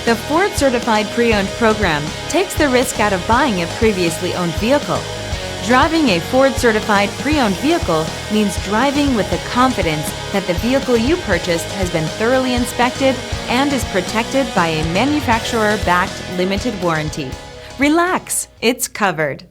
The Ford Certified Pre-Owned program takes the risk out of buying a previously owned vehicle. Driving a Ford Certified Pre-Owned vehicle means driving with the confidence that the vehicle you purchased has been thoroughly inspected and is protected by a manufacturer-backed limited warranty. Relax, it's covered.